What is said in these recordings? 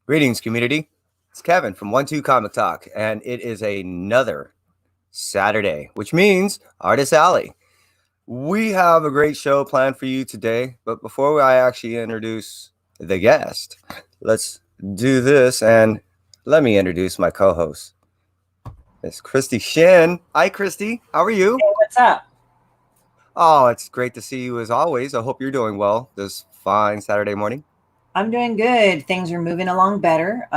Greetings, community. It's Kevin from 1-2 Comic Talk, and it is another Saturday, which means Artist Alley. We have a great show planned for you today, but before I actually introduce the guest, let's do this, and let me introduce my co-host. It's Christy Shin. Hi, Christy. How are you? Hey, what's up? Oh, it's great to see you as always. I hope you're doing well this fine Saturday morning. I'm doing good. Things are moving along better.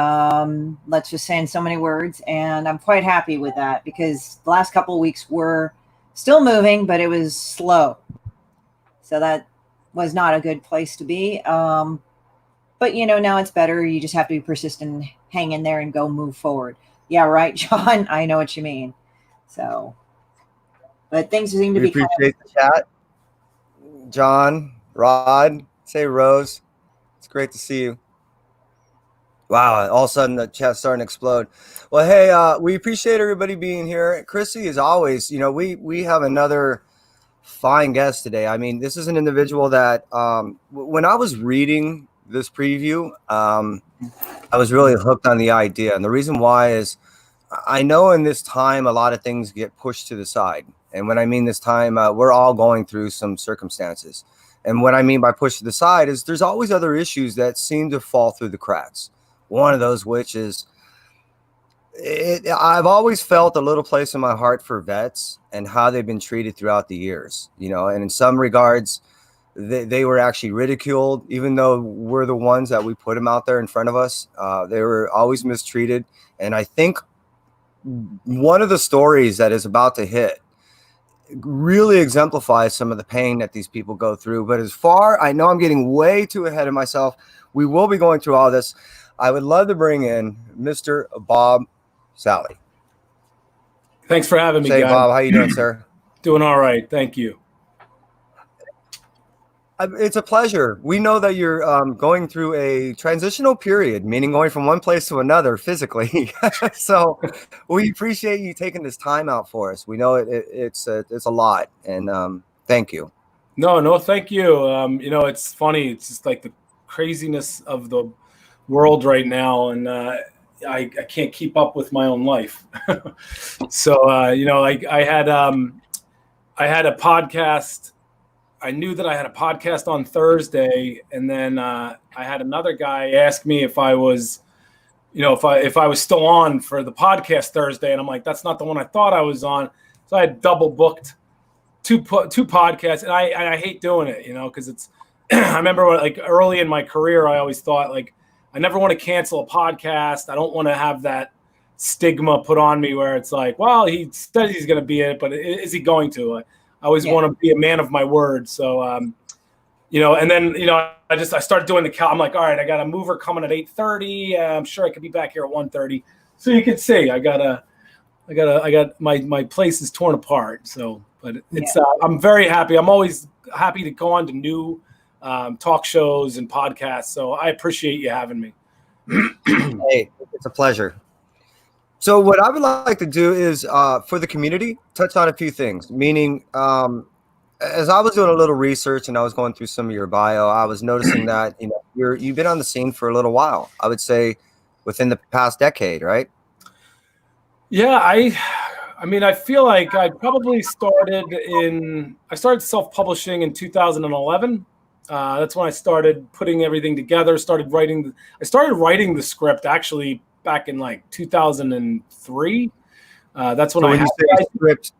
Let's just say in so many words. And I'm quite happy with that because the last couple of weeks were still moving, but it was slow. So that was not a good place to be. But, now it's better. You just have to be persistent, hang in there and go move forward. Yeah, right, John? I know what you mean. So, but things seem to We be kind appreciate the chat. John, Rod, say Rose. It's great to see you. Wow, all of a sudden the chat's starting to explode. Well, hey, we appreciate everybody being here. Chrissy, as always, we have another fine guest today. I mean, this is an individual that when I was reading this preview, I was really hooked on the idea. And the reason why is I know in this time a lot of things get pushed to the side. And when I mean this time, we're all going through some circumstances. And what I mean by push to the side is there's always other issues that seem to fall through the cracks. One of those, which is I've always felt a little place in my heart for vets and how they've been treated throughout the years, and in some regards, they were actually ridiculed, even though we're the ones that we put them out there in front of us. They were always mistreated. And I think one of the stories that is about to hit really exemplifies some of the pain that these people go through. But I know I'm getting way too ahead of myself. We will be going through all this. I would love to bring in Mr. Bob Salley. Thanks for having me, guys. Bob, how you doing, sir? Doing all right. Thank you. It's a pleasure. We know that you're going through a transitional period, meaning going from one place to another physically. So we appreciate you taking this time out for us. We know it's a lot, and thank you. No, thank you. It's funny. It's just like the craziness of the world right now, and I can't keep up with my own life. So I had a podcast. I knew that I had a podcast on Thursday, and then I had another guy ask me if I was, if I was still on for the podcast Thursday, and I'm like, that's not the one I thought I was on. So I had double booked two podcasts, and I hate doing it, because it's. I remember early in my career, I always thought I never want to cancel a podcast. I don't want to have that stigma put on me where it's like, well, he said he's going to be it, but is he going to? I always want to be a man of my word. So, and then, I started doing I'm like, all right, I got a mover coming at 8:30. I'm sure I could be back here at 1:30. So you can see, I got my place is torn apart. So, but it's, I'm very happy. I'm always happy to go on to new talk shows and podcasts. So I appreciate you having me. Hey, it's a pleasure. So what I would like to do is, for the community, touch on a few things. Meaning, as I was doing a little research and I was going through some of your bio, I was noticing that you've been on the scene for a little while. I would say within the past decade, right? Yeah, I mean, I feel like I probably started self-publishing in 2011. That's when I started putting everything together. I started writing the script actually back in 2003. That's when when you say script,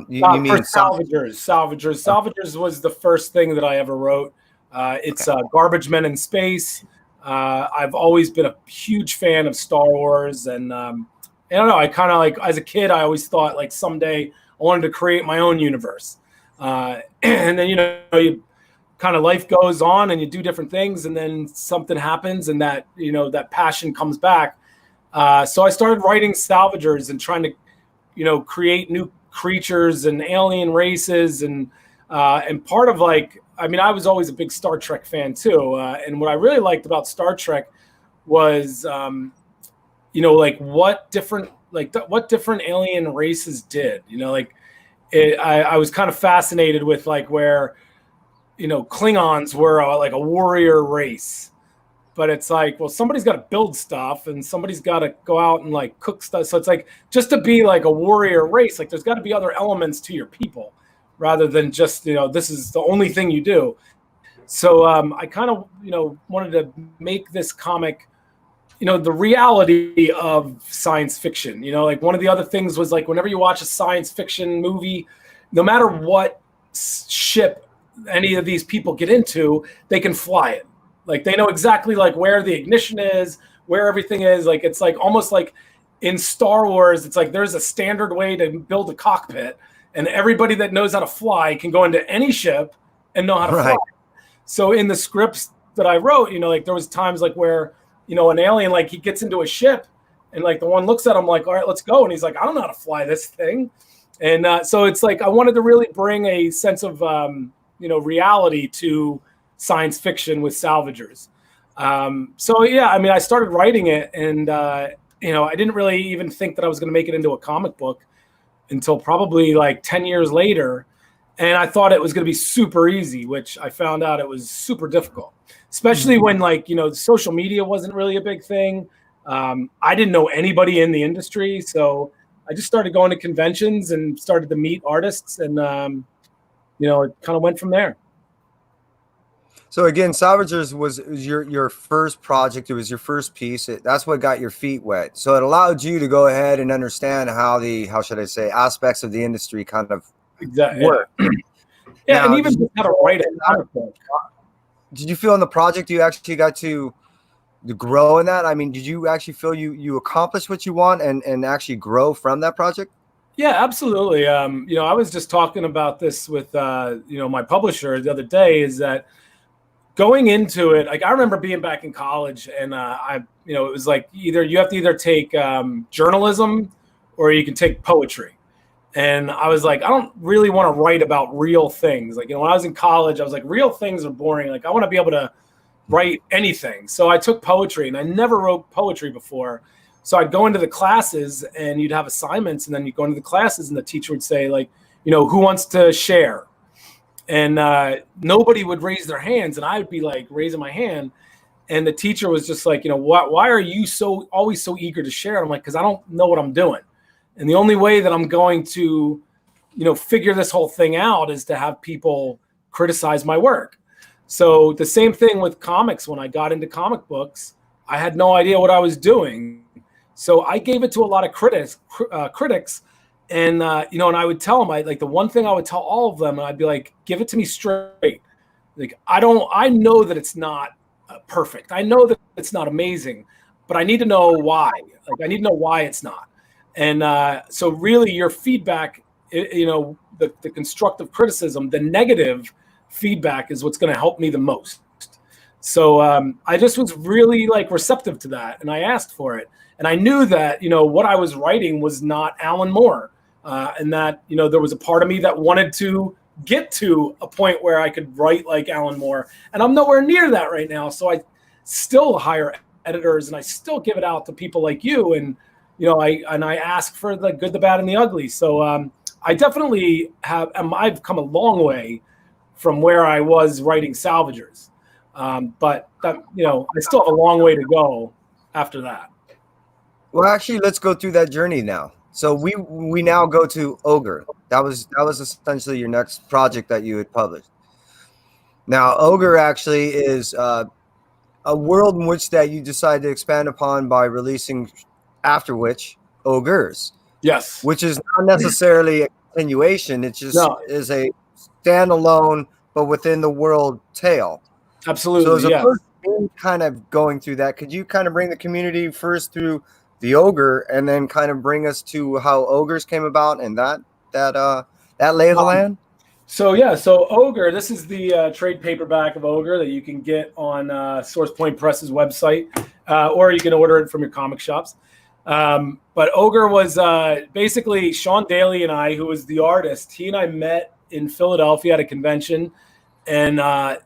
you mean Salvagers. Salvagers was the first thing that I ever wrote. It's Garbage Men in Space. I've always been a huge fan of Star Wars, and I don't know. I kind of as a kid, I always thought someday I wanted to create my own universe. And then you kind of life goes on and you do different things, and then something happens, and that that passion comes back. So I started writing Salvagers and trying to, create new creatures and alien races. And part of I was always a big Star Trek fan too. And what I really liked about Star Trek was, what different alien races did, I was kind of fascinated with where, Klingons were a warrior race. but it's like, well, somebody's got to build stuff and somebody's got to go out and like cook stuff. So it's like, just to be like a warrior race, like there's got to be other elements to your people rather than just, this is the only thing you do. So I kind of, wanted to make this comic, the reality of science fiction. Like one of the other things was like, whenever you watch a science fiction movie, no matter what ship any of these people get into, they can fly it. Like they know exactly like where the ignition is, where everything is. Like it's like almost like in Star Wars, it's like there's a standard way to build a cockpit, and everybody that knows how to fly can go into any ship and know how to fly. So in the scripts that I wrote, like there was times like where, an alien, like he gets into a ship and like the one looks at him like, all right, let's go. And he's like, I don't know how to fly this thing. And so it's like, I wanted to really bring a sense of, reality to science fiction with salvagers. So yeah, I mean, I started writing it and, I didn't really even think that I was going to make it into a comic book until probably like 10 years later. And I thought it was going to be super easy, which I found out it was super difficult, especially when like, social media wasn't really a big thing. I didn't know anybody in the industry. So I just started going to conventions and started to meet artists and, it kind of went from there. So again, Salvagers was your first project. It was your first piece. That's what got your feet wet. So it allowed you to go ahead and understand how should I say, aspects of the industry kind of work. Yeah, now, and even just how to write a comic book. Did you feel in the project you actually got to grow in that? I mean, did you actually feel you accomplished what you want and actually grow from that project? Yeah, absolutely. I was just talking about this with my publisher the other day, is that going into it, like I remember being back in college and it was like you have to either take journalism or you can take poetry. And I was like, I don't really want to write about real things. Like, when I was in college, I was like, real things are boring. Like, I want to be able to write anything. So I took poetry, and I never wrote poetry before. So I'd go into the classes, and you'd have assignments, and then you'd go into the classes, and the teacher would say, like, who wants to share? And nobody would raise their hands, and I would be like raising my hand. And the teacher was just like, why are you always so eager to share? I'm like, because I don't know what I'm doing. And the only way that I'm going to, figure this whole thing out is to have people criticize my work. So the same thing with comics. When I got into comic books, I had no idea what I was doing. So I gave it to a lot of critics, and and I would tell them, the one thing I would tell all of them, and I'd be like, give it to me straight. Like, I know that it's not perfect. I know that it's not amazing, but I need to know why. Like, I need to know why it's not. And so really your feedback, the constructive criticism, the negative feedback is what's going to help me the most. So I just was really like receptive to that. And I asked for it. And I knew that, what I was writing was not Alan Moore. And that, there was a part of me that wanted to get to a point where I could write like Alan Moore. And I'm nowhere near that right now. So I still hire editors and I still give it out to people like you. And I ask for the good, the bad, and the ugly. So I definitely I've come a long way from where I was writing Salvagers. But that, I still have a long way to go after that. Well, actually, let's go through that journey now. So we now go to Ogre. That was essentially your next project that you had published. Now, Ogre actually is a world in which that you decided to expand upon by releasing, after which, Ogres. Yes. Which is not necessarily a continuation. It just is a standalone, but within the world tale. Absolutely. So as a person kind of going through that, could you kind of bring the community first through the Ogre and then kind of bring us to how Ogres came about and that lay of the land? So Ogre, this is the trade paperback of Ogre that you can get on Source Point Press's website, or you can order it from your comic shops. But Ogre was basically Sean Daly and I, who was the artist. He and I met in Philadelphia at a convention, and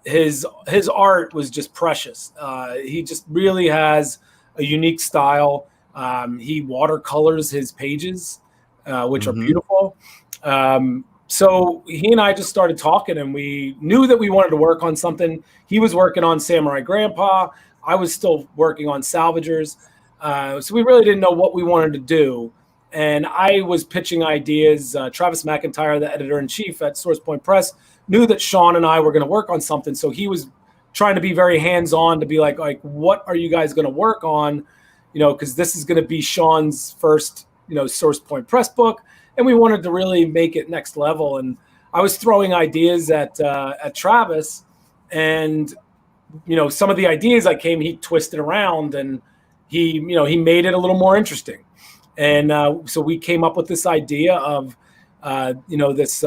his art was just precious. He just really has a unique style. He watercolors his pages, which are beautiful. So he and I just started talking, and we knew that we wanted to work on something. He was working on Samurai Grandpa. I was still working on Salvagers. So we really didn't know what we wanted to do. And I was pitching ideas. Travis McIntyre, the editor-in-chief at SourcePoint Press, knew that Sean and I were going to work on something. So he was trying to be very hands-on to be like, what are you guys going to work on? Because this is going to be Sean's first, SourcePoint Press book. And we wanted to really make it next level. And I was throwing ideas at Travis, and some of the ideas he twisted around, and he made it a little more interesting. And so we came up with this idea of this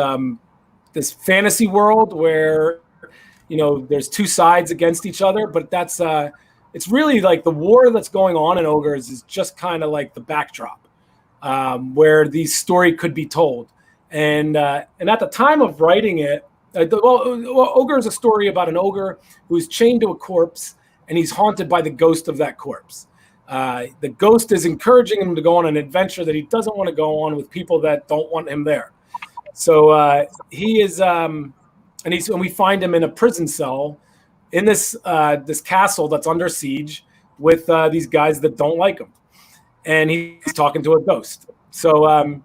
fantasy world where there's two sides against each other, but that's it's really like the war that's going on in Ogres is just kind of like the backdrop. Where the story could be told. And at the time of writing it, Ogre is a story about an ogre who's chained to a corpse, and he's haunted by the ghost of that corpse. The ghost is encouraging him to go on an adventure that he doesn't want to go on with people that don't want him there. So he is, and we find him in a prison cell in this castle that's under siege with these guys that don't like him. And he's talking to a ghost. So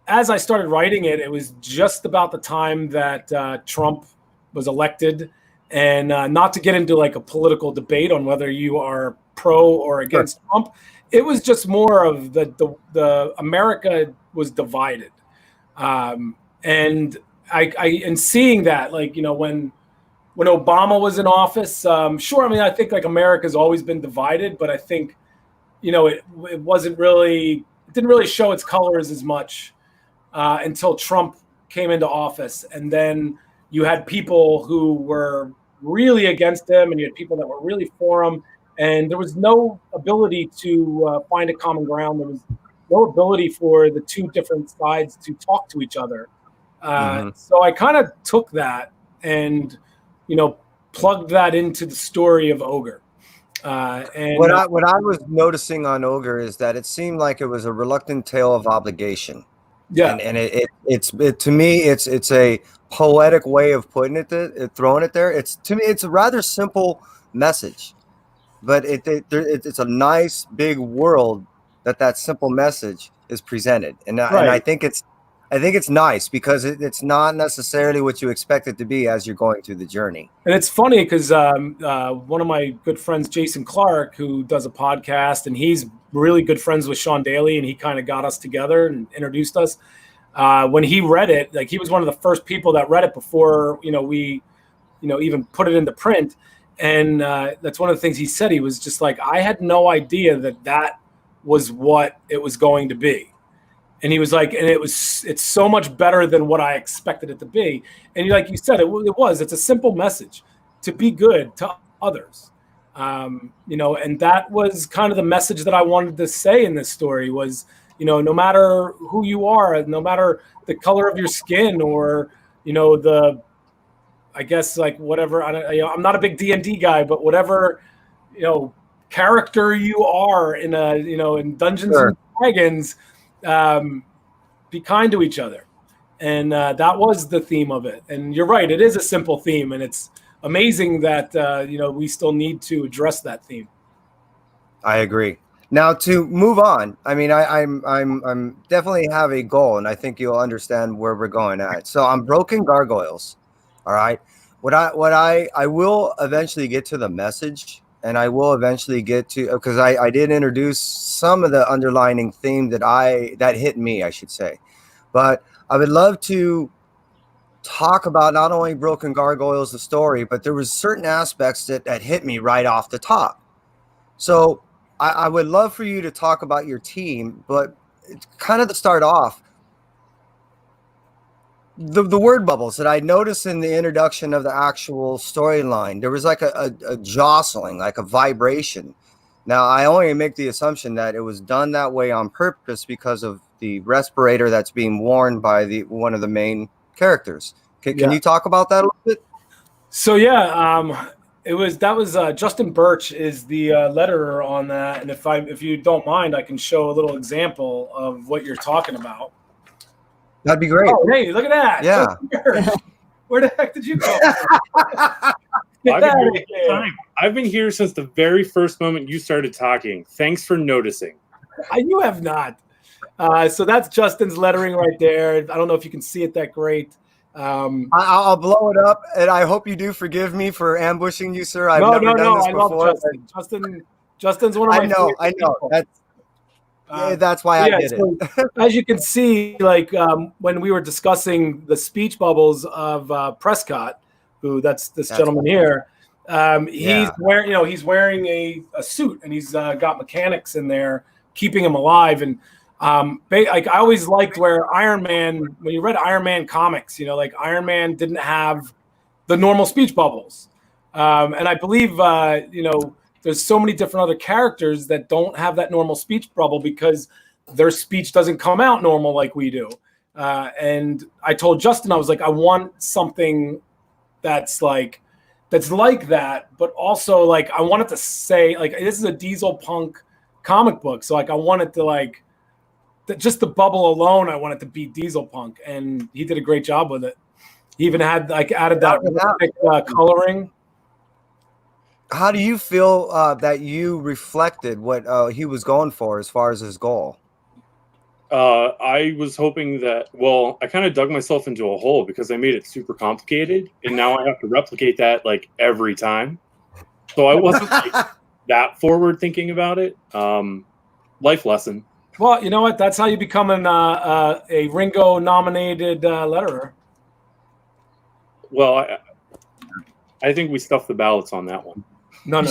as I started writing it, it was just about the time that Trump was elected. And not to get into like a political debate on whether you are pro or against Trump, it was just more of the America was divided. And I seeing that, when Obama was in office, sure, I mean, I think like America's always been divided, but I think it didn't really show its colors as much until Trump came into office. And then you had people who were really against him, and you had people that were really for him. And there was no ability to find a common ground. There was no ability for the two different sides to talk to each other. So I kind of took that and, plugged that into the story of Ogre. And what I was noticing on Ogre is that it seemed like it was a reluctant tale of obligation. Yeah, and it's to me it's a poetic way of putting it, throwing it there. To me it's a rather simple message, but it's a nice big world that simple message is presented, and I think it's nice because it's not necessarily what you expect it to be as you're going through the journey. And it's funny because one of my good friends, Jason Clark, who does a podcast, and he's really good friends with Sean Daly, and he kind of got us together and introduced us. When he read it, like he was one of the first people that read it before, we, even put it into print. And that's one of the things he said. He was just like, I had no idea that was what it was going to be. And he was like, and it's so much better than what I expected it to be. And like you said, it's a simple message to be good to others. And that was kind of the message that I wanted to say in this story was, no matter who you are, no matter the color of your skin or, I guess like whatever, I'm not a big D&D guy, but whatever, character you are in in Dungeons and Dragons, be kind to each other. And that was the theme of it. And you're right, it is a simple theme, and it's amazing that we still need to address that theme. I agree. Now to move on, I mean, I'm definitely have a goal, and I think you'll understand where we're going at. So I'm Broken Gargoyles. All right. What I will eventually get to the message, and I will eventually get to, because I did introduce some of the underlining theme that hit me, I should say. But I would love to talk about not only Broken Gargoyles, the story, but there was certain aspects that hit me right off the top. So I would love for you to talk about your team, but kind of to start off, the word bubbles that I noticed in the introduction of the actual storyline, there was like a jostling, like a vibration. Now, I only make the assumption that it was done that way on purpose because of the respirator that's being worn by one of the main characters. Can you talk about that a little bit? So that was Justin Birch is the letterer on that, and if you don't mind, I can show a little example of what you're talking about. That'd be great. Oh, hey, look at that! Yeah. Where the heck did you go? Get I've been out here of the whole here. time. I've been here since the very first moment you started talking. Thanks for noticing. You have not. So that's Justin's lettering right there. I don't know if you can see it that great. I'll blow it up, and I hope you do forgive me for ambushing you, sir. I've never done this I love before. Justin. Justin's one of my favorite I know. people. That's why I did so it. as you can see, like when we were discussing the speech bubbles of Prescott, that's gentleman here, he's wearing a suit, and he's got mechanics in there keeping him alive. And like I always liked where Iron Man, when you read Iron Man comics, like Iron Man didn't have the normal speech bubbles, and I believe there's so many different other characters that don't have that normal speech bubble because their speech doesn't come out normal like we do. And I told Justin, I was like, I want something that's like that, but also like I wanted to say like this is a diesel punk comic book, so like I wanted to like just the bubble alone, I wanted to beat diesel punk, and he did a great job with it. He even had like added that coloring. How do you feel that you reflected what he was going for as far as his goal? I was hoping that, well, I kind of dug myself into a hole because I made it super complicated, and now I have to replicate that like every time. So I wasn't like, that forward thinking about it. Life lesson. Well, you know what? That's how you become a Ringo nominated letterer. Well, I think we stuffed the ballots on that one. No.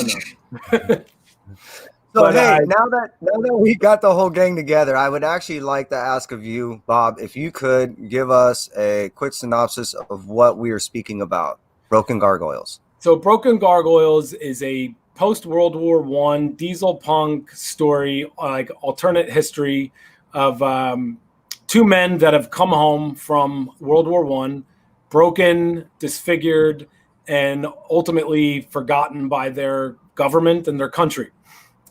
So hey, now that we got the whole gang together, I would actually like to ask of you, Bob, if you could give us a quick synopsis of what we are speaking about. Broken Gargoyles. So Broken Gargoyles is a post-World War I diesel punk story, like alternate history of two men that have come home from World War I, broken, disfigured, and ultimately forgotten by their government and their country.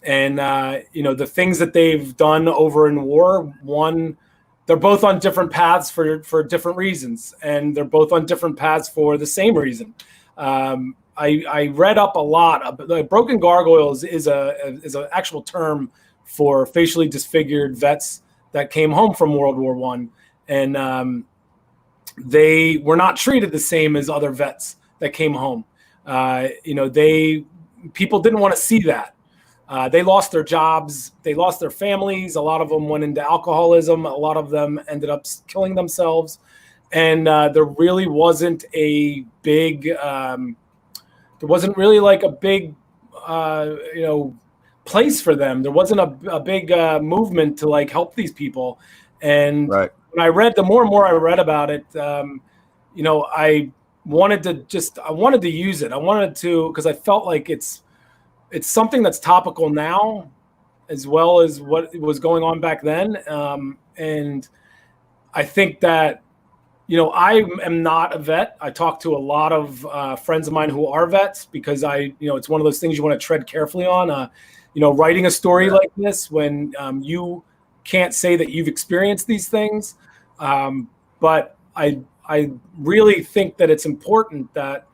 And, the things that they've done over in war, they're both on different paths for different reasons. And they're both on different paths for the same reason. I read up a lot. Broken Gargoyles is an actual term for facially disfigured vets that came home from World War I. And they were not treated the same as other vets that came home. People didn't want to see that. They lost their jobs. They lost their families. A lot of them went into alcoholism. A lot of them ended up killing themselves. And there really wasn't a big, there wasn't really like a big, place for them. There wasn't a big movement to like help these people. And right. When I read, the more and more I read about it, I wanted to use it. I wanted to, because I felt like it's something that's topical now, as well as what was going on back then. And I think that, I am not a vet. I talk to a lot of friends of mine who are vets because it's one of those things you want to tread carefully on. Writing a story like this when you can't say that you've experienced these things. But I really think that it's important that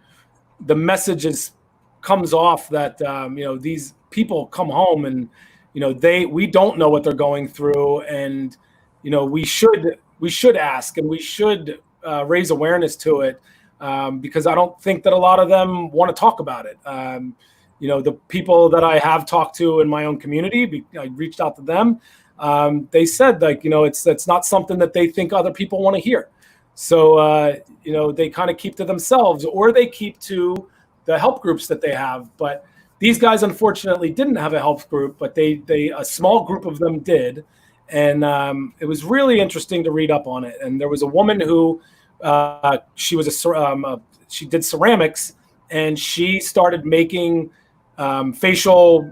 the message comes off that these people come home and we don't know what they're going through, and we should ask, and we should raise awareness to it, because I don't think that a lot of them want to talk about it. The people that I have talked to in my own community, I reached out to them. They said it's not something that they think other people want to hear. So they kind of keep to themselves, or they keep to the help groups that they have. But these guys unfortunately didn't have a help group, but a small group of them did. And it was really interesting to read up on it. And there was a woman who she did ceramics, and she started making facial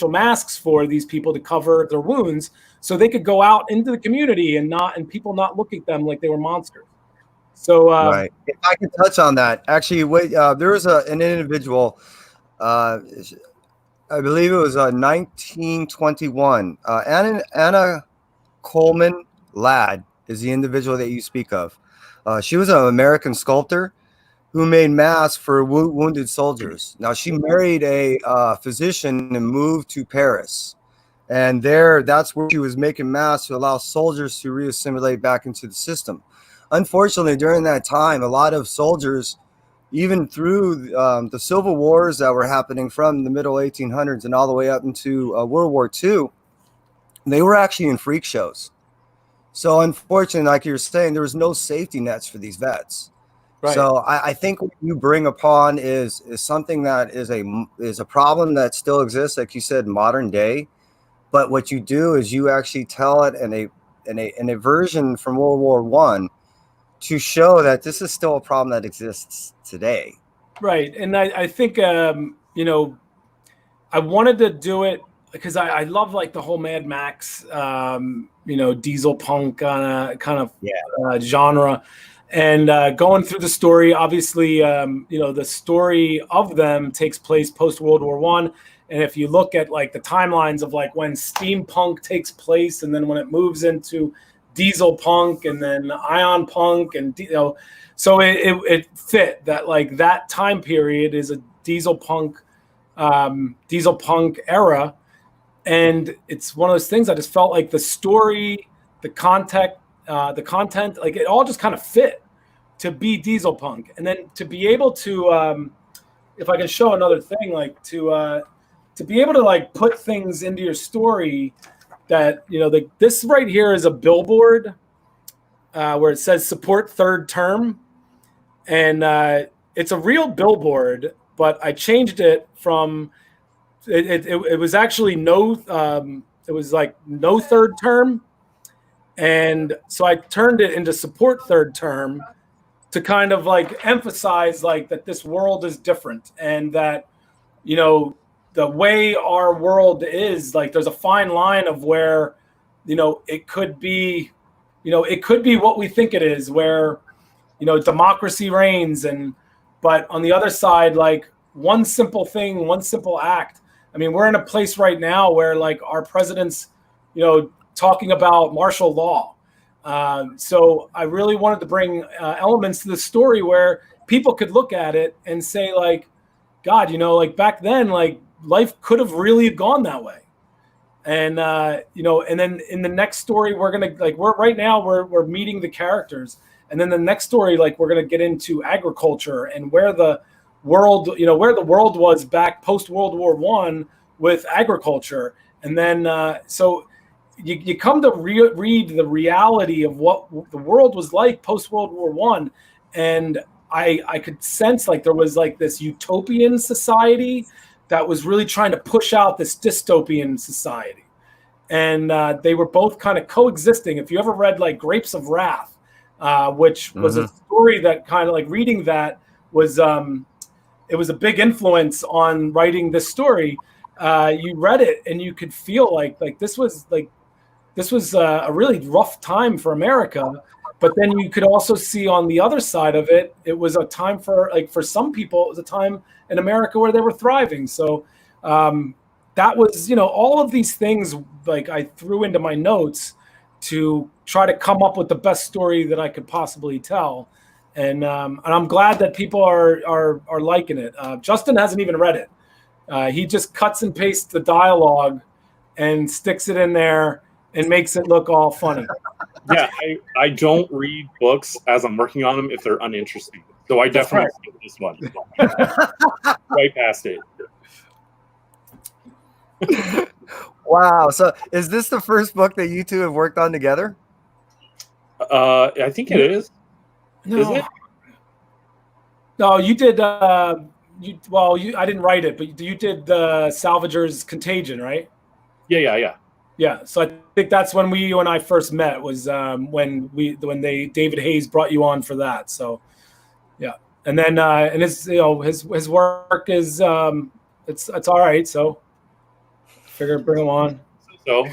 masks for these people to cover their wounds, so they could go out into the community and people not look at them like they were monsters. So right. If I could touch on that, actually, there was an individual. I believe it was 1921. Anna Coleman Ladd is the individual that you speak of. She was an American sculptor, who made masks for wounded soldiers. Now, she married a physician and moved to Paris. And that's where she was making masks to allow soldiers to reassimilate back into the system. Unfortunately, during that time, a lot of soldiers, even through the civil wars that were happening from the middle 1800s and all the way up into World War II, they were actually in freak shows. So unfortunately, like you were saying, there was no safety nets for these vets. Right. So I think what you bring upon is something that is a problem that still exists, like you said, modern day. But what you do is you actually tell it in a version from World War I to show that this is still a problem that exists today. Right. And I think, you know, I wanted to do it because I love like the whole Mad Max, you know, diesel punk kind of genre. And going through the story, obviously, you know, the story of them takes place post World War I. And if you look at like the timelines of like when steampunk takes place, and then when it moves into diesel punk, and then ion punk, and you know, so it fit that like that time period is a diesel punk era, and it's one of those things I just felt like the story, the content, like it all just kind of fit to be diesel punk, and then to be able to, if I can show another thing, like to be able to like put things into your story that, you know, this right here is a billboard where it says support third term, and it's a real billboard, but I changed it from it was actually it was like no third term, and so I turned it into support third term to kind of like emphasize like that this world is different, and that, you know, the way our world is, like there's a fine line of where, you know, it could be, you know, it could be what we think it is, where, you know, democracy reigns, but on the other side, like one simple thing, one simple act. I mean, we're in a place right now where like our president's, you know, talking about martial law. So I really wanted to bring elements to the story where people could look at it and say like, God, you know, like back then, like life could have really gone that way. And, you know, and then in the next story, we're meeting the characters. And then the next story, like we're going to get into agriculture and where the world, you know, where the world was back post World War I with agriculture. And then, so you come to read the reality of what the world was like post World War I. And I could sense like there was like this utopian society that was really trying to push out this dystopian society. And they were both kind of coexisting. If you ever read like Grapes of Wrath, which was a story that kind of like reading that was, it was a big influence on writing this story. You read it and you could feel like this was a really rough time for America. But then you could also see on the other side of it, it was a time for some people, it was a time in America where they were thriving. So that was, you know, all of these things like I threw into my notes to try to come up with the best story that I could possibly tell. And I'm glad that people are liking it. Justin hasn't even read it. He just cuts and pastes the dialogue and sticks it in there and makes it look all funny. Yeah, I don't read books as I'm working on them if they're uninteresting. So I definitely skipped this one. Right past it. Wow. So is this the first book that you two have worked on together? I think it is. No. Is it? No, you did. I didn't write it, but you did the Salvager's Contagion, right? Yeah. Yeah, so I think that's when you and I first met, was when David Hayes brought you on for that. So, yeah, and then and his work is it's all right. So, figure bring him on. So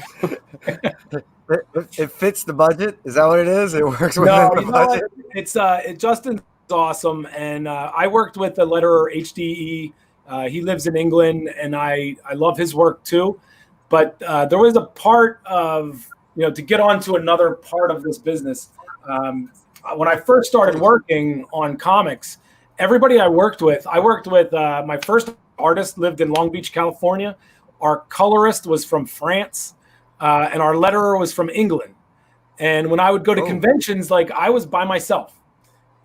it fits the budget. Is that what it is? It works within the budget. It's Justin's awesome, and I worked with the letterer HDE. He lives in England, and I love his work too. But there was a part of, you know, to get on to another part of this business. When I first started working on comics, everybody I worked with, my first artist lived in Long Beach, California. Our colorist was from France, and our letterer was from England. And when I would go to conventions, like I was by myself.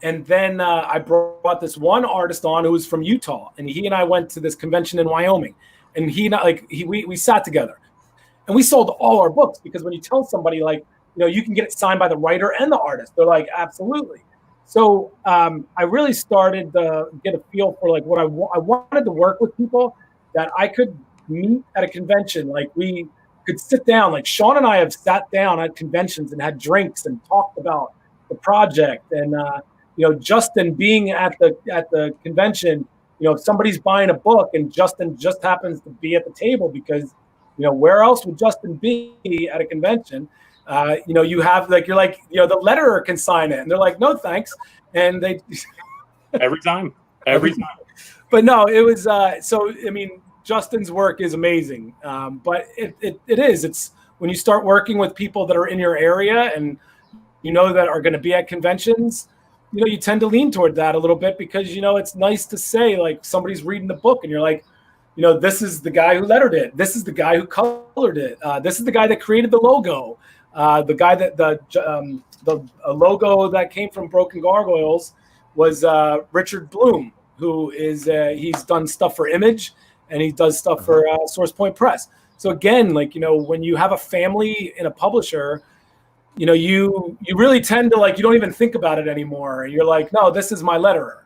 And then I brought this one artist on who was from Utah, and he and I went to this convention in Wyoming. And we sat together, and we sold all our books, because when you tell somebody like, you can get it signed by the writer and the artist, they're like, absolutely. So I really started to get a feel for like what I wanted to work with people that I could meet at a convention. Like we could sit down, like Sean and I have sat down at conventions and had drinks and talked about the project. And Justin being at the convention, if somebody's buying a book and Justin just happens to be at the table, because where else would Justin be at a convention? You have like, you're like, the letterer can sign it, and they're like, no thanks, and they every time. But no, it was so I mean, Justin's work is amazing, but it's when you start working with people that are in your area and that are going to be at conventions, you tend to lean toward that a little bit, because it's nice to say like somebody's reading the book and you're like, this is the guy who lettered it, this is the guy who colored it, this is the guy that created the logo, the guy that the logo that came from Broken Gargoyles was Richard Bloom, who is he's done stuff for Image, and he does stuff for Source Point Press. So again, like when you have a family in a publisher, you really tend to like, you don't even think about it anymore. You're like, no, this is my letterer.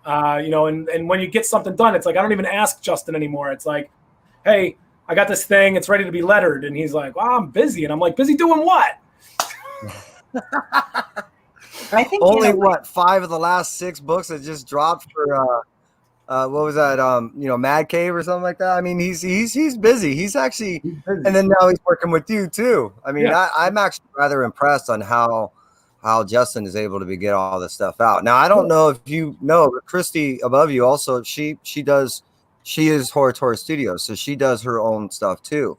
And when you get something done, it's like, I don't even ask Justin anymore. It's like, hey, I got this thing, it's ready to be lettered. And he's like, well, I'm busy. And I'm like, busy doing what? I think only 5 of the last 6 books that just dropped for what was that? Mad Cave or something like that. I mean, he's busy. He's actually, and then now he's working with you too. I mean, yeah. I'm actually rather impressed on how Justin is able to get all this stuff out. Now, I don't know if you know, but Christy above you also, she is Horatory Studios, so she does her own stuff too.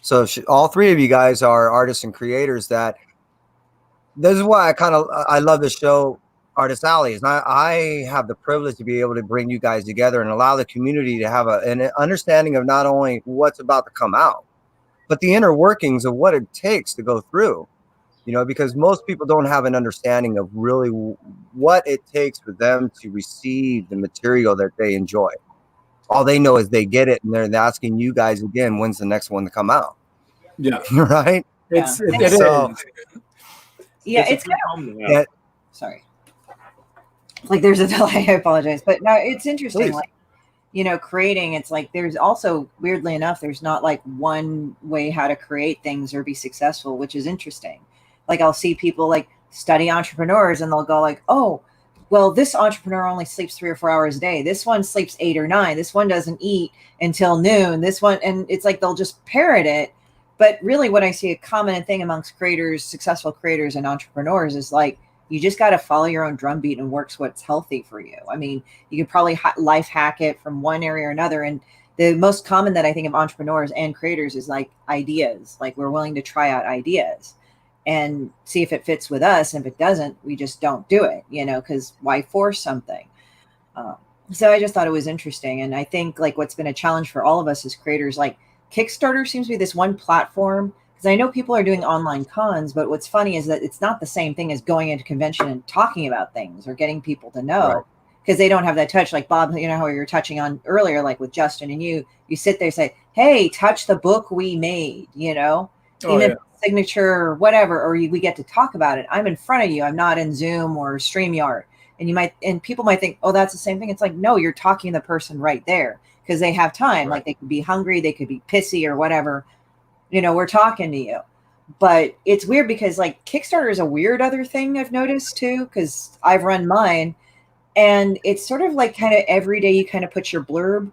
So all 3 of you guys are artists and creators. This is why I love the show, Artist Alleys. And I have the privilege to be able to bring you guys together and allow the community to have an understanding of not only what's about to come out, but the inner workings of what it takes to go through. Because most people don't have an understanding of really what it takes for them to receive the material that they enjoy. All they know is they get it, and they're asking you guys again, when's the next one to come out? Yeah. Right? Yeah. It is. Yeah, it's kind of, sorry. Like there's a delay, I apologize. But no, it's interesting. Please. Like, creating, it's like there's also, weirdly enough, there's not like one way how to create things or be successful, which is interesting. Like I'll see people like study entrepreneurs and they'll go like, oh, well, this entrepreneur only sleeps 3 or 4 hours a day. This one sleeps 8 or 9. This one doesn't eat until noon. This one, and it's like they'll just parrot it. But really what I see a common thing amongst creators, successful creators and entrepreneurs is like, you just got to follow your own drumbeat and work what's healthy for you. I mean, you can probably life hack it from one area or another. And the most common that I think of entrepreneurs and creators is like ideas. Like we're willing to try out ideas and see if it fits with us. And if it doesn't, we just don't do it, because why force something? So I just thought it was interesting. And I think like what's been a challenge for all of us as creators, like Kickstarter seems to be this one platform, because I know people are doing online cons, but what's funny is that it's not the same thing as going into convention and talking about things or getting people to know, because they don't have that touch. Like Bob, how you were touching on earlier, like with Justin and you sit there and say, hey, touch the book we made, even signature or whatever, or we get to talk about it. I'm in front of you. I'm not in Zoom or StreamYard. And people might think, oh, that's the same thing. It's like, no, you're talking to the person right there because they have time. Right. Like they could be hungry, they could be pissy or whatever. We're talking to you. But it's weird because like Kickstarter is a weird other thing I've noticed too, because I've run mine and it's sort of like kind of every day you kind of put your blurb,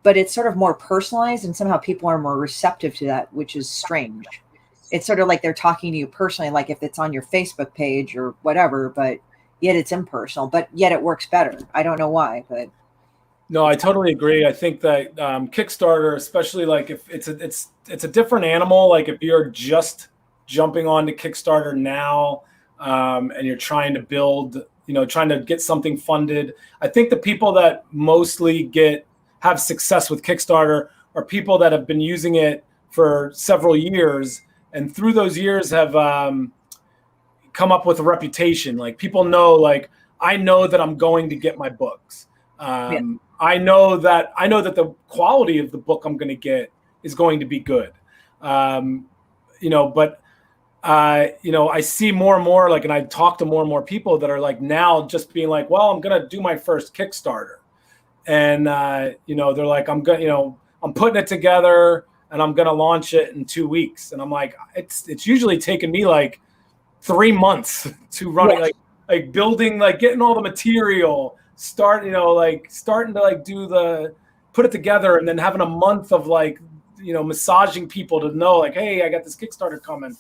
but it's sort of more personalized and somehow people are more receptive to that, which is strange. It's sort of like they're talking to you personally, like if it's on your Facebook page or whatever, but yet it's impersonal, but yet it works better. I don't know why, but. No, I totally agree. I think that Kickstarter, especially like if it's a different animal. Like if you're just jumping onto Kickstarter now and you're trying to build, trying to get something funded. I think the people that mostly have success with Kickstarter are people that have been using it for several years, and through those years have come up with a reputation. Like, people know, like, I know that I'm going to get my books. I know that the quality of the book I'm going to get is going to be good. But I see more and more, like, and I talk to more and more people that are like now just being like, well, I'm going to do my first Kickstarter. And, they're like, I'm putting it together and I'm going to launch it in 2 weeks. And I'm like, it's usually taken me like 3 months to run it, like building, like getting all the material, starting to like put it together, and then having a month of like, massaging people to know like, hey, I got this Kickstarter coming.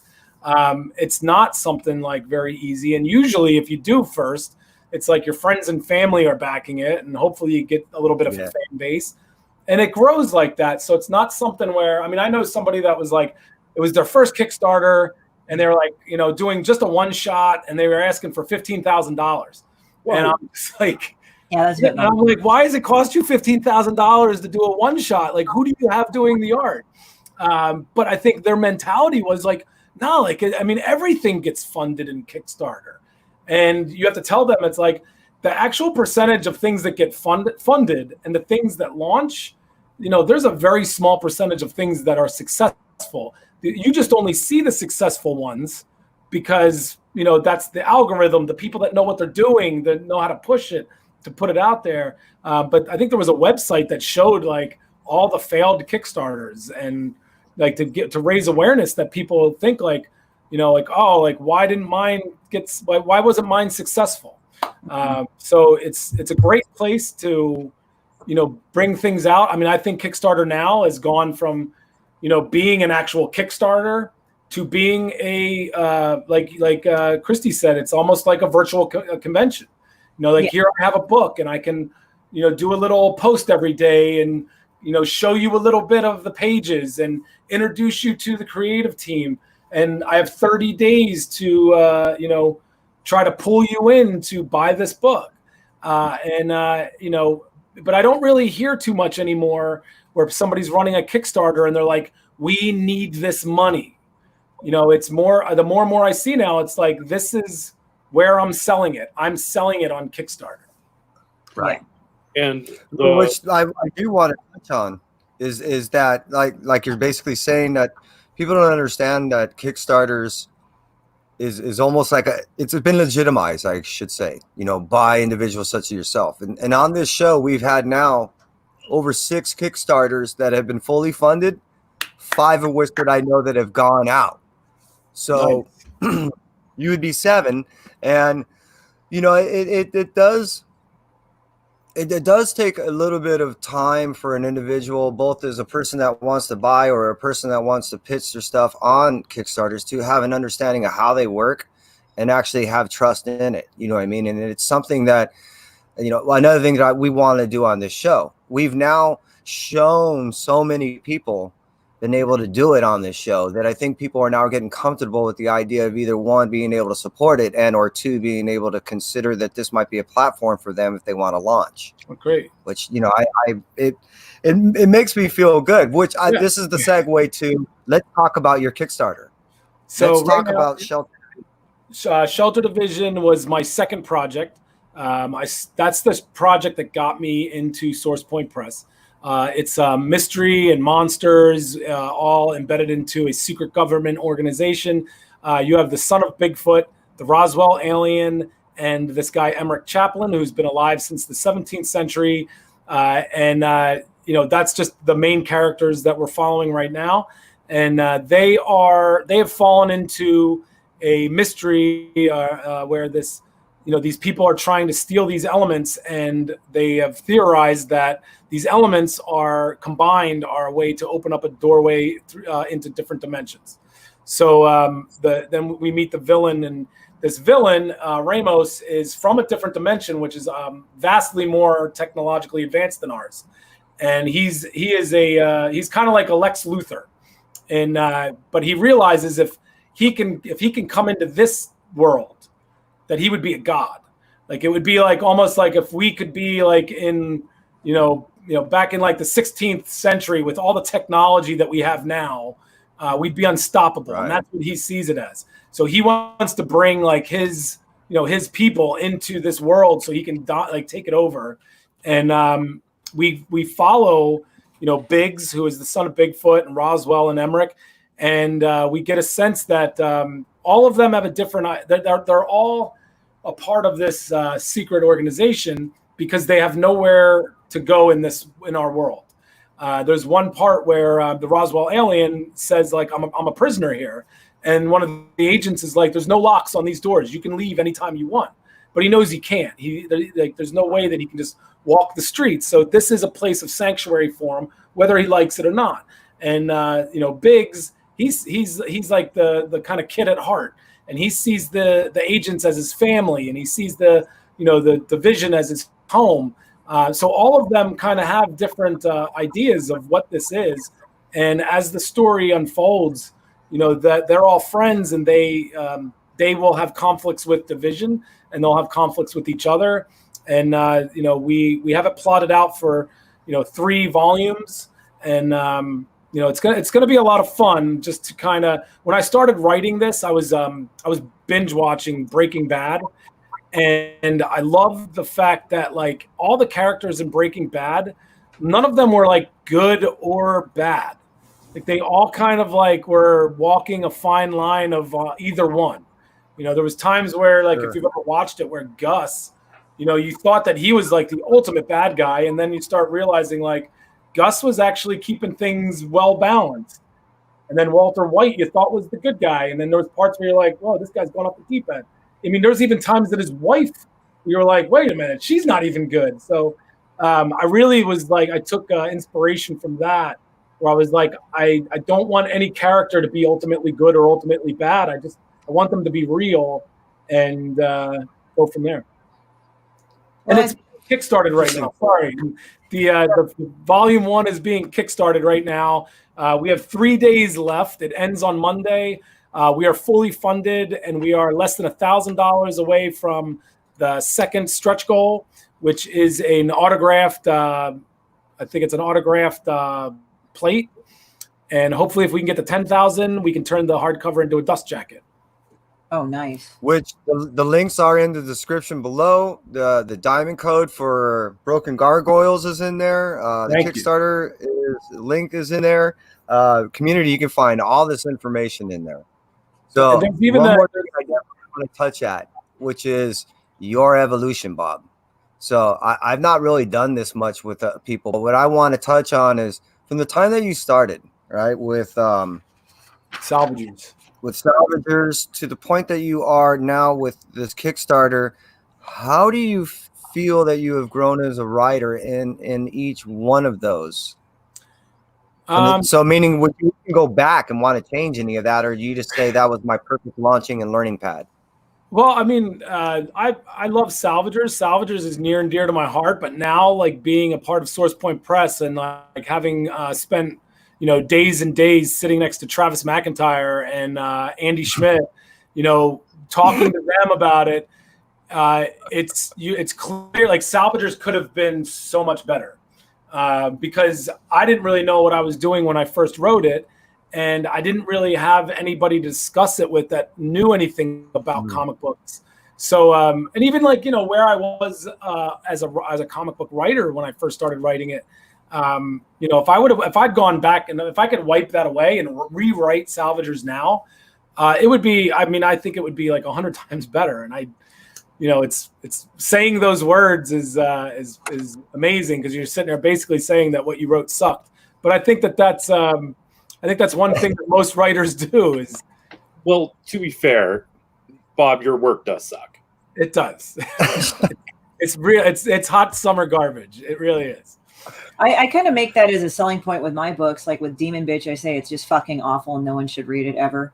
It's not something like very easy. And usually if you do first, it's like your friends and family are backing it, and hopefully you get a little bit of a fan base, and it grows like that. So it's not something where, I mean, I know somebody that was like, it was their first Kickstarter, and they were like, doing just a one shot, and they were asking for $15,000. And I'm just like, and I'm like, why does it cost you $15,000 to do a one shot? Like, who do you have doing the art? But I think their mentality was like, no, like, I mean, everything gets funded in Kickstarter. And you have to tell them, it's like the actual percentage of things that get funded and the things that launch, there's a very small percentage of things that are successful. You just only see the successful ones because, that's the algorithm, the people that know what they're doing, that know how to push it, to put it out there. But I think there was a website that showed like all the failed Kickstarters, and like to raise awareness that people think like, like, oh, like, why wasn't mine successful? So it's a great place to, bring things out. I mean, I think Kickstarter now has gone from, being an actual Kickstarter to being a, like Christy said, it's almost like a virtual convention. Here I have a book, and I can, do a little post every day and, show you a little bit of the pages and introduce you to the creative team. And I have 30 days to, try to pull you in to buy this book. But I don't really hear too much anymore where somebody's running a Kickstarter and they're like, we need this money. It's more, the more and more I see now, it's like, this is where I'm selling it. I'm selling it on Kickstarter. Right. And which I do want to touch on is that like you're basically saying that people don't understand that Kickstarters is almost like it's been legitimized, I should say, by individuals such as yourself. And on this show, we've had now over 6 Kickstarters that have been fully funded, 5 of which that I know that have gone out. So nice. You would be 7. And, it does take a little bit of time for an individual, both as a person that wants to buy or a person that wants to pitch their stuff on Kickstarters, to have an understanding of how they work and actually have trust in it. You know what I mean? And it's something that, another thing that we want to do on this show. We've now shown so many people been able to do it on this show that I think people are now getting comfortable with the idea of either 1, being able to support it, and or 2, being able to consider that this might be a platform for them if they want to launch. Oh, great. Which, it makes me feel good, this is the segue to, let's talk about your Kickstarter. So let's talk about Shelter. Shelter Division was my second project. That's the project that got me into Source Point Press. It's mystery and monsters, all embedded into a secret government organization. You have the son of Bigfoot, the Roswell alien, and this guy Emmerich Chaplin, who's been alive since the 17th century. That's just the main characters that we're following right now. And they have fallen into a mystery where these people are trying to steal these elements, and they have theorized that these elements are combined are a way to open up a doorway into different dimensions. So then we meet the villain, and this villain, Ramos, is from a different dimension, which is vastly more technologically advanced than ours. And he's kind of like a Lex Luthor, but he realizes if he can come into this world, that he would be a god. Like it would be like almost like if we could be like in, back in like the 16th century with all the technology that we have now, we'd be unstoppable. Right. And that's what he sees it as. So he wants to bring like his people into this world so he can take it over. And we follow, Biggs, who is the son of Bigfoot, and Roswell and Emmerich. And we get a sense that all of them have a different, they're all a part of this secret organization because they have nowhere to go in our world. There's one part where the Roswell alien says, like, I'm a prisoner here. And one of the agents is like, there's no locks on these doors. You can leave anytime you want. But he knows he can't. There's no way that he can just walk the streets. So this is a place of sanctuary for him, whether he likes it or not. And, Biggs, he's like the kind of kid at heart. And he sees the agents as his family, and he sees the division as his home. So all of them kind of have different ideas of what this is. And as the story unfolds, that they're all friends, and they will have conflicts with division, and they'll have conflicts with each other. And we have it plotted out for 3 volumes, and it's gonna be a lot of fun. Just to kind of, when I started writing this, I was binge watching Breaking Bad. And I love the fact that like all the characters in Breaking Bad, none of them were like good or bad. Like they all kind of like were walking a fine line of either one. There was times where like, if you've ever watched it, where Gus, you thought that he was like the ultimate bad guy. And then you start realizing like Gus was actually keeping things well balanced. And then Walter White, you thought was the good guy. And then there was parts where you're like, whoa, this guy's going off the deep end. I mean, there's even times that his wife, you were like, wait a minute, she's not even good. So I really was like, I took inspiration from that, where I was like, I don't want any character to be ultimately good or ultimately bad. I want them to be real and go from there. And it's kickstarted right now. Sorry. The volume 1 is being kickstarted right now. We have 3 days left. It ends on Monday. We are fully funded, and we are less than $1,000 away from the second stretch goal, which is an autographed, I think it's an autographed plate. And hopefully if we can get to 10,000, we can turn the hardcover into a dust jacket. Oh, nice. Which the links are in the description below. The diamond code for Broken Gargoyles is in there. The Kickstarter link is in there. Community, you can find all this information in there. So even one more thing I definitely want to touch at, which is your evolution, Bob. So I've not really done this much with people. But what I want to touch on is from the time that you started, right, with Salvagers. With Salvagers to the point that you are now with this Kickstarter, how do you feel that you have grown as a writer in each one of those? So meaning, would you go back and want to change any of that, or do you just say that was my perfect launching and learning pad? Well, I mean, I love Salvagers. Salvagers is near and dear to my heart, but now like being a part of Source Point Press and like having spent days and days sitting next to Travis McIntyre and Andy Schmidt, talking to them about it, it's clear like Salvagers could have been so much better. Because I didn't really know what I was doing when I first wrote it, and I didn't really have anybody to discuss it with that knew anything about comic books. So, and even like where I was as a comic book writer when I first started writing it, if I'd gone back and if I could wipe that away and rewrite Salvagers now, it would be. I mean, I think it would be like 100 times better, and it's saying those words is amazing because you're sitting there basically saying that what you wrote sucked. But I think that's one thing that most writers do is. Well, to be fair, Bob, your work does suck. It does. It's real. It's hot summer garbage. It really is. I kind of make that as a selling point with my books. Like with Demon Bitch, I say it's just fucking awful and no one should read it ever.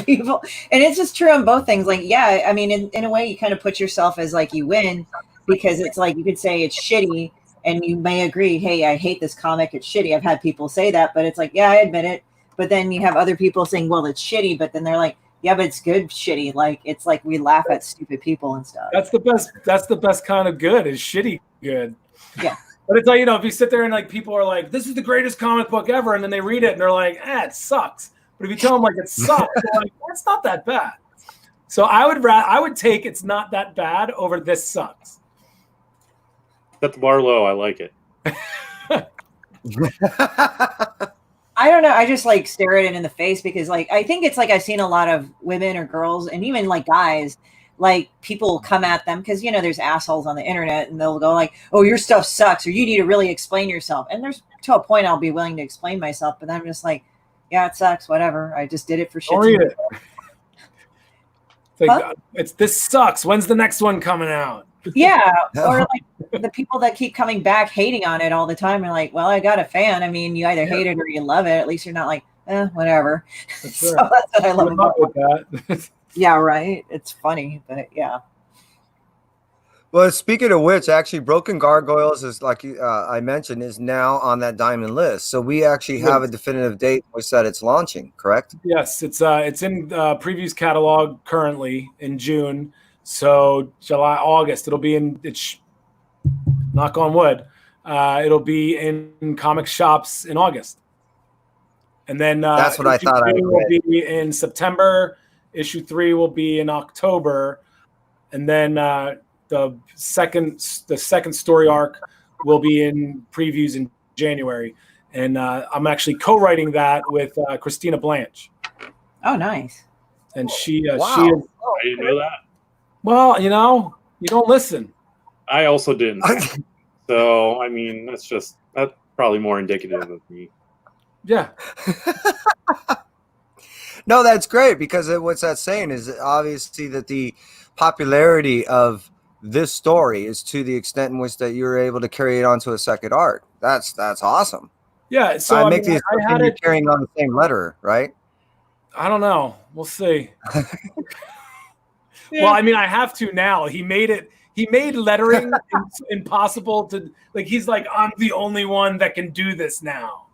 People, and it's just true on both things. Like, yeah, I mean, in a way, you kind of put yourself as like you win because it's like you could say it's shitty and you may agree, hey, I hate this comic, it's shitty. I've had people say that, but it's like, yeah, I admit it. But then you have other people saying, well, it's shitty, but then they're like, Yeah, but it's good shitty. Like it's like we laugh at stupid people and stuff. That's the best. That's the best kind of good. Is shitty good. Yeah. But it's like, if you sit there and like people are like, "This is the greatest comic book ever," and then they read it and they're like, it sucks. But if you tell them like it sucks, they're like, it's not that bad. So I would take it's not that bad over this sucks. Set the bar low. I like it. I don't know. I just like stare at it in the face because like I think it's like I've seen a lot of women or girls and even like guys, like people come at them because there's assholes on the internet and they'll go like, "Oh, your stuff sucks," or "You need to really explain yourself." And there's to a point I'll be willing to explain myself, but I'm just like, yeah, it sucks. Whatever. I just did it for shit. It's like, this sucks. When's the next one coming out? Yeah. Or like the people that keep coming back hating on it all the time are like, well, I got a fan. I mean, you either hate it or you love it. At least you're not like, whatever. That's So that's what I love about that. Yeah, right. It's funny, but yeah. Well, speaking of which, actually, Broken Gargoyles is like I mentioned is now on that diamond list. So we actually have a definitive date. We said it's launching, correct? Yes, it's in previews catalog currently in June. So July, August, it'll be in. Knock on wood. It'll be in comic shops in August, and then that's what I thought. Issue 2 will be in September. Issue 3 will be in October, and then the second story arc will be in previews in January. And I'm actually co-writing that with Christina Blanche. Oh, nice. And she wow. she is. I didn't know that. Well, you don't listen. I also didn't. So, I mean, that's probably more indicative of me. Yeah. No, that's great because what's that saying is obviously that the popularity of this story is to the extent in which that you're able to carry it onto a second arc. That's awesome. Yeah. So I make these you're carrying on the same letter, right? I don't know. We'll see. Well, I mean, I have to now. He made lettering impossible to like. He's like, I'm the only one that can do this now.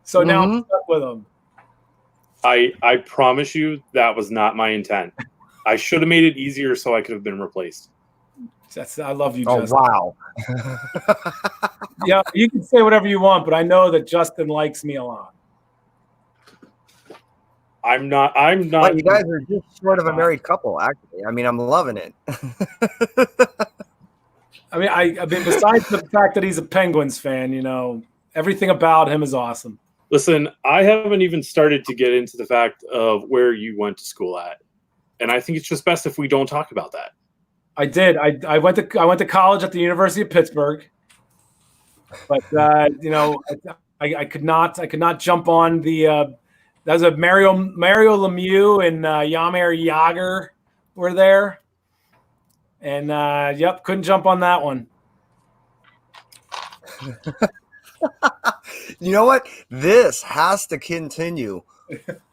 So now I'm stuck with him. I promise you that was not my intent. I should have made it easier so I could have been replaced. I love you, oh, Justin. Wow. Yeah, you can say whatever you want, but I know that Justin likes me a lot. I'm not. Well, you guys are just sort of a married couple, actually. I mean, I'm loving it. I mean, besides the fact that he's a Penguins fan, everything about him is awesome. Listen, I haven't even started to get into the fact of where you went to school at, and I think it's just best if we don't talk about that. I did. I went to college at the University of Pittsburgh, but I could not jump on the. That was a Mario Lemieux and Jaromir Jagr were there, and couldn't jump on that one. You know what? This has to continue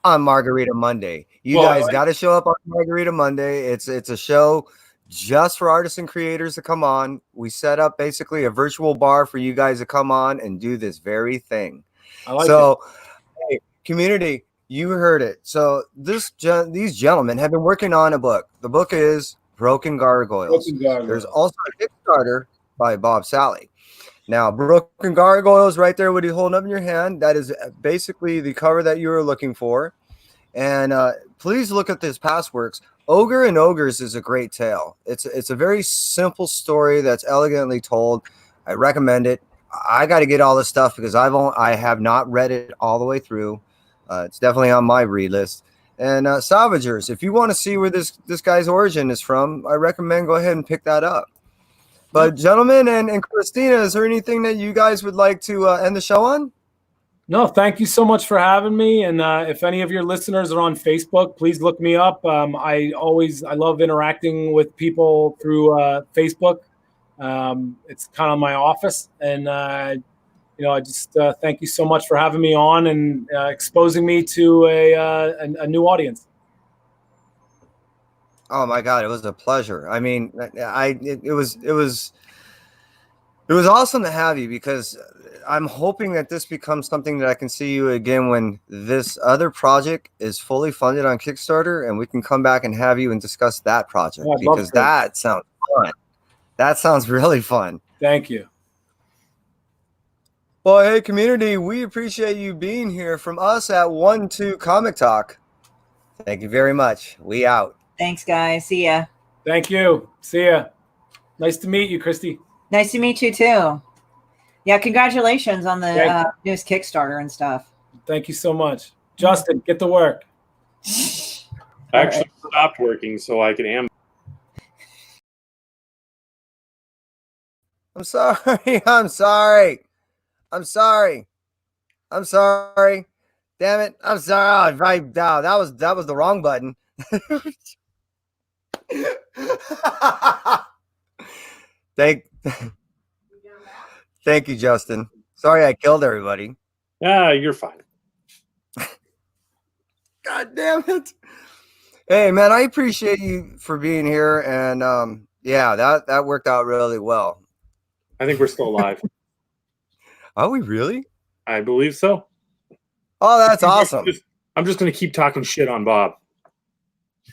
on Margarita Monday. You guys got to show up on Margarita Monday. It's a show just for artists and creators to come on. We set up basically a virtual bar for you guys to come on and do this very thing. I like it. Hey, community, you heard it. So these gentlemen have been working on a book. The book is Broken Gargoyles. There's also a Kickstarter by Bob Salley. Now, Broken Gargoyles right there, what he's holding up in your hand, that is basically the cover that you were looking for. And please look at this Passworks. Ogre and Ogres is a great tale. It's a very simple story that's elegantly told. I recommend it. I got to get all this stuff because I have not read it all the way through. It's definitely on my read list. And Salvagers, if you want to see where this guy's origin is from, I recommend go ahead and pick that up. But gentlemen and Christina, is there anything that you guys would like to end the show on? No, thank you so much for having me. And if any of your listeners are on Facebook, please look me up. I love interacting with people through Facebook. It's kind of my office. And, I just thank you so much for having me on and exposing me to a new audience. Oh my God, it was a pleasure. I mean, it was It was awesome to have you because I'm hoping that this becomes something that I can see you again when this other project is fully funded on Kickstarter, and we can come back and have you and discuss that project Oh, I'd love because to. that sounds fun. That sounds really fun. Thank you. Well, hey, community, we appreciate you being here from us at 1-2 Comic Talk. Thank you very much. We out. Thanks, guys. See ya. Thank you. See ya. Nice to meet you, Christy. Nice to meet you too. Yeah, congratulations on the newest Kickstarter and stuff. Thank you so much. Justin, get to work. I actually stopped working so I could am. I'm sorry. I'm sorry. I'm sorry. I'm sorry. Damn it. I'm sorry. Oh, right. Oh, that was the wrong button. Thank you, Justin. Sorry I killed everybody. Yeah, you're fine. God damn it. Hey man, I appreciate you for being here, and yeah, that worked out really well. I think we're still alive. Are we really? I believe so. Oh, that's awesome. I'm just going to keep talking shit on Bob.